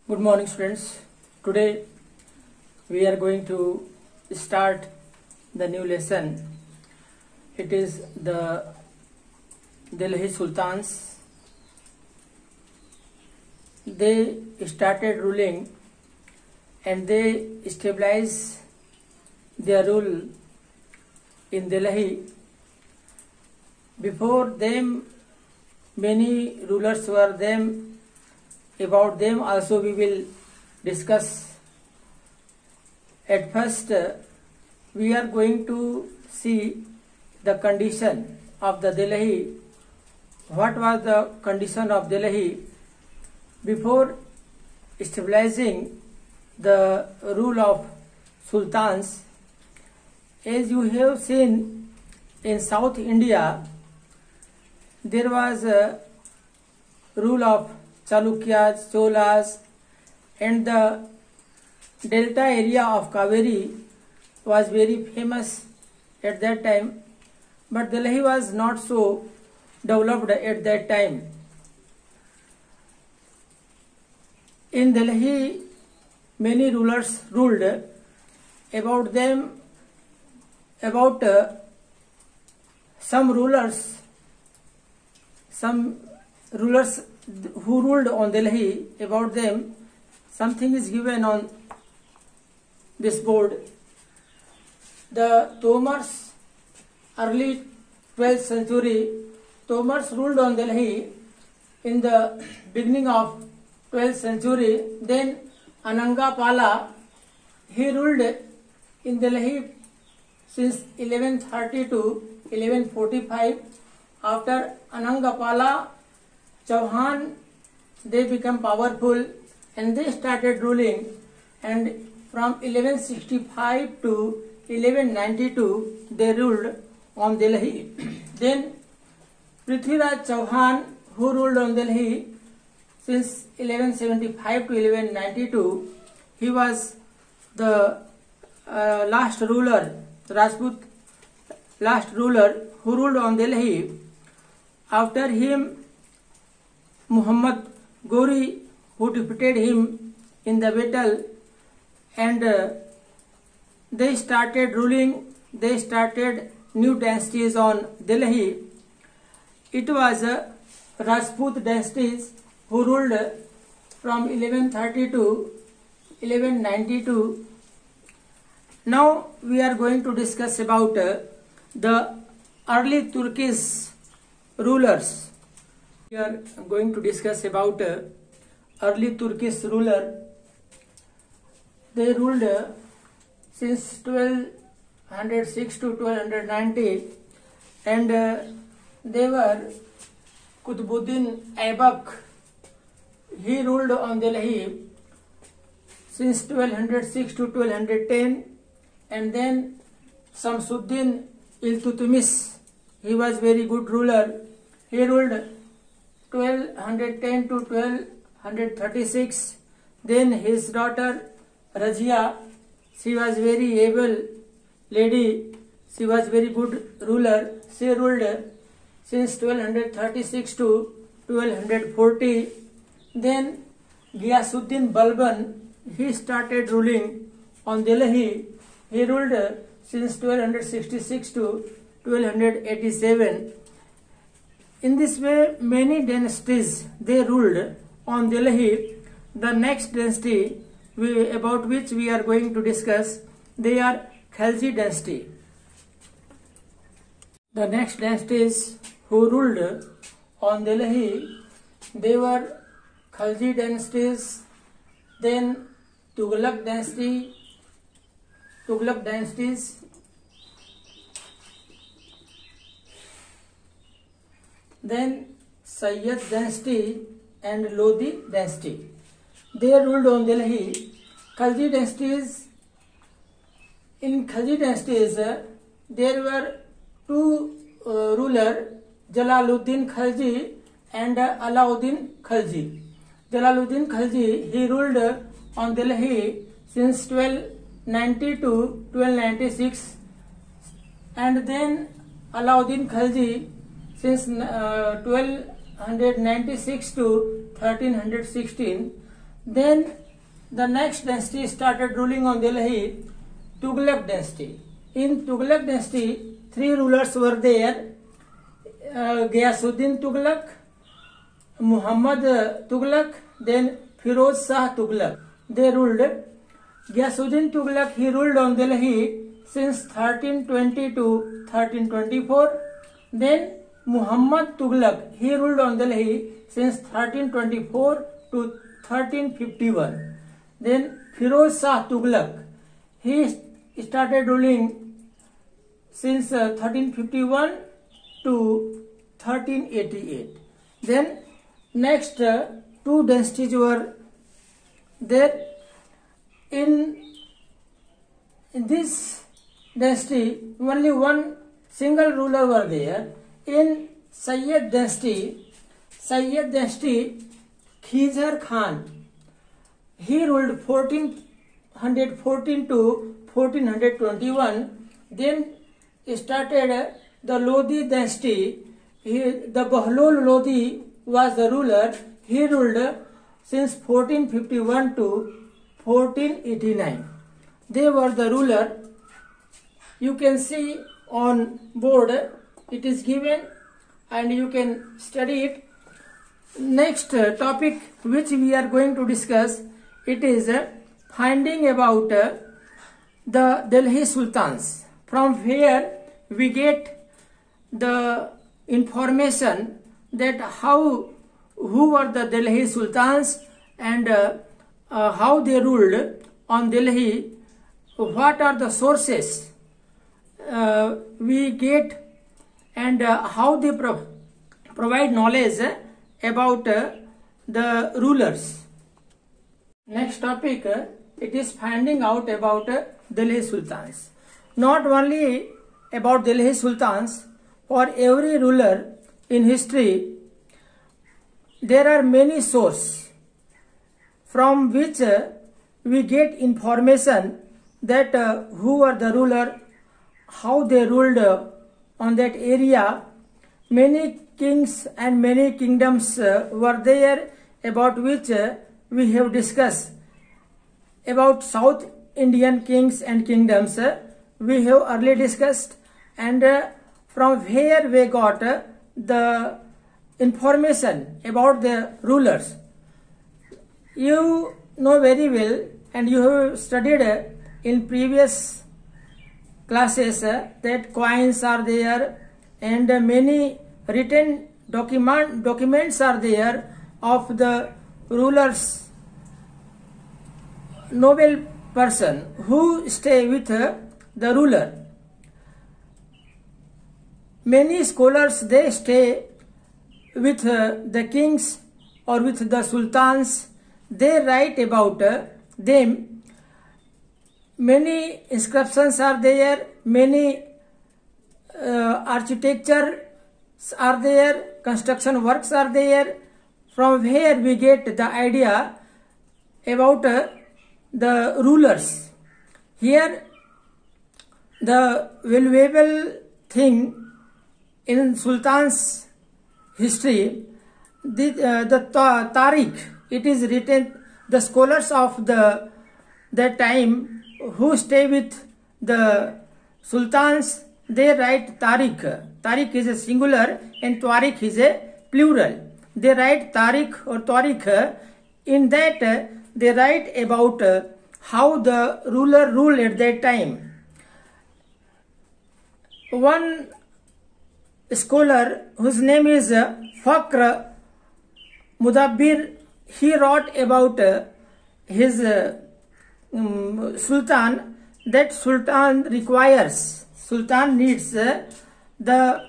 Good morning, students. Today we are going to start the new lesson. It is the Delhi Sultans. They started ruling and they stabilized their rule in Delhi. Before them, many rulers were there. About them also we will discuss. At first, we are going to see the condition of the Delhi. What was the condition of Delhi before stabilizing the rule of sultans? As you have seen, in South India, there was a rule of Chalukyas, Cholas, and the delta area of Kaveri was very famous at that time, but Delhi was not so developed at that time. In Delhi, many rulers ruled. About some rulers who ruled on Delhi, about them, something is given on this board. The Tomars, early 12th century, Tomars ruled on Delhi in the beginning of 12th century. Then Anangapala, he ruled in Delhi since 1130 to 1145. After Anangapala, Chauhan, they become powerful and they started ruling, and from 1165 to 1192 they ruled on Delhi. Then Prithviraj Chauhan, who ruled on Delhi since 1175 to 1192, he was the last ruler, Rajput last ruler who ruled on Delhi. After him, Muhammad Ghori, who defeated him in the battle, and they started ruling. They started new dynasties on Delhi. It was Rajput dynasties who ruled from 1130 to 1192. Now we are going to discuss about the early Turkish rulers. We are going to discuss about early Turkish ruler. They ruled since 1206 to 1290, and they were Qutbuddin Aybak. He ruled on Delhi since 1206 to 1210, and then Samsuddin Iltutmish. He was very good ruler. He ruled 1210 to 1236. Then his daughter Razia, she was very able lady. She was very good ruler. She ruled since 1236 to 1240. Then Ghiyasuddin Balban, he started ruling on Delhi. He ruled since 1266 to 1287. In this way, many dynasties they ruled on Delhi. The next dynasty about which we are going to discuss, they are Khalji dynasty. The next dynasties who ruled on Delhi, they were Khalji dynasties. Then Tughlaq dynasties. Then Sayyid dynasty and Lodi dynasty. They ruled on Delhi. Khalji dynasties. In Khalji dynasties, there were two rulers, Jalaluddin Khalji and Alauddin Khalji. Jalaluddin Khalji, he ruled on Delhi since 1290 to 1296, and then Alauddin Khalji since 1296 to 1316. Then the next dynasty started ruling on Delhi, Tughlaq dynasty. In Tughlaq dynasty, 3 rulers were there, Ghiyasuddin Tughlaq, Muhammad Tughlaq, then Firoz Shah Tughlaq. They ruled. Ghiyasuddin Tughlaq, he ruled on Delhi since 1320 to 1324. Then Muhammad Tughlaq, he ruled on Delhi since 1324 to 1351. Then Firoz Shah Tughlaq, he started ruling since 1351 to 1388. Then next 2 dynasties were there. In this dynasty, only one single ruler were there. In Sayyid dynasty, Khizar Khan, he ruled 1414 to 1421. Then started the Lodi dynasty. The Bahlol Lodi was the ruler. He ruled since 1451 to 1489. They were the ruler. You can see on board, it is given and you can study it. Next topic which we are going to discuss, it is finding about the Delhi Sultans. From here we get the information that who were the Delhi Sultans and how they ruled on Delhi, what are the sources we get, and how they provide knowledge about the rulers. Next topic, it is finding out about Delhi Sultans. Not only about Delhi Sultans, for every ruler in history, there are many sources from which we get information that who were the ruler, how they ruled on that area. Many kings and many kingdoms were there, about which we have discussed. About South Indian kings and kingdoms we have earlier discussed, and from where we got the information about the rulers. You know very well, and you have studied in previous classes that coins are there and many written documents are there of the rulers, noble person who stay with the ruler. Many scholars, they stay with the kings or with the sultans. They write about them. Many inscriptions are there, many architecture are there, construction works are there, from where we get the idea about the rulers. Here the valuable thing in Sultan's history, the Tariq, it is written, the scholars of that time who stay with the sultans, they write Tariq. Tariq is a singular and Tariq is a plural. They write Tariq or Tariq. In that they write about how the ruler ruled at that time. One scholar whose name is Fakr Mudabbir, he wrote about his Sultan, that Sultan needs the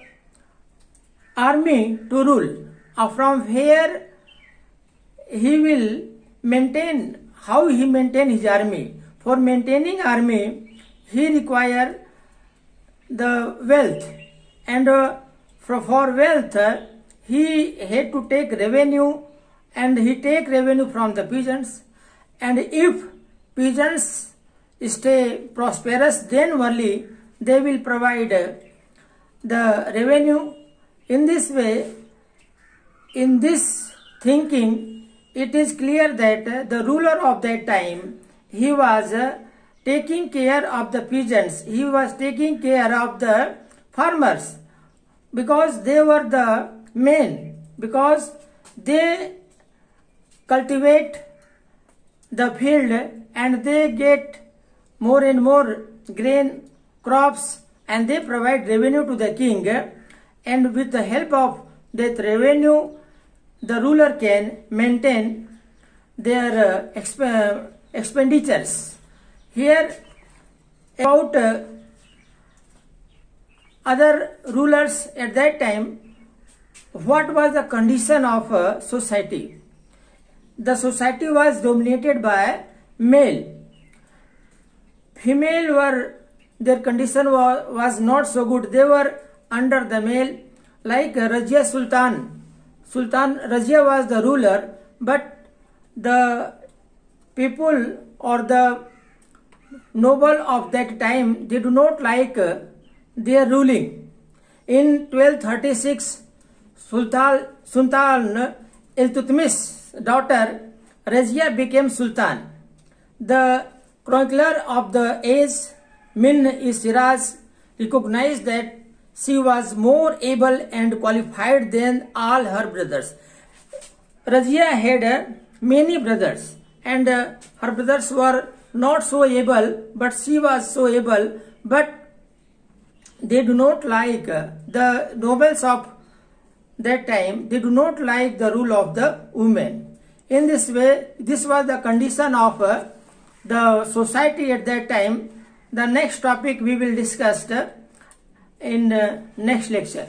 army to rule. From where he will maintain, how he maintain his army. For maintaining army, he require the wealth, and for wealth he had to take revenue, and he take revenue from the peasants, and if peasants stay prosperous, then only they will provide the revenue. In this way, in this thinking, it is clear that the ruler of that time, he was taking care of the peasants, he was taking care of the farmers, because they were the men, because they cultivate the field and they get more and more grain crops and they provide revenue to the king, and with the help of that revenue the ruler can maintain their expenditures. Here about other rulers at that time, what was the condition of society? The society was dominated by male. Female were, their condition was not so good. They were under the male, like Razia Sultan. Sultan Razia was the ruler, but the people or the noble of that time, they do not like their ruling. In 1236, Sultan Iltutmish's daughter Razia became Sultan. The chronicler of the age, Min-i-Shiraz, recognized that she was more able and qualified than all her brothers. Razia had many brothers, and her brothers were not so able, but she was so able, but they do not like the nobles of that time, they do not like the rule of the women. In this way, this was the condition of the society at that time. The next topic we will discuss in next lecture.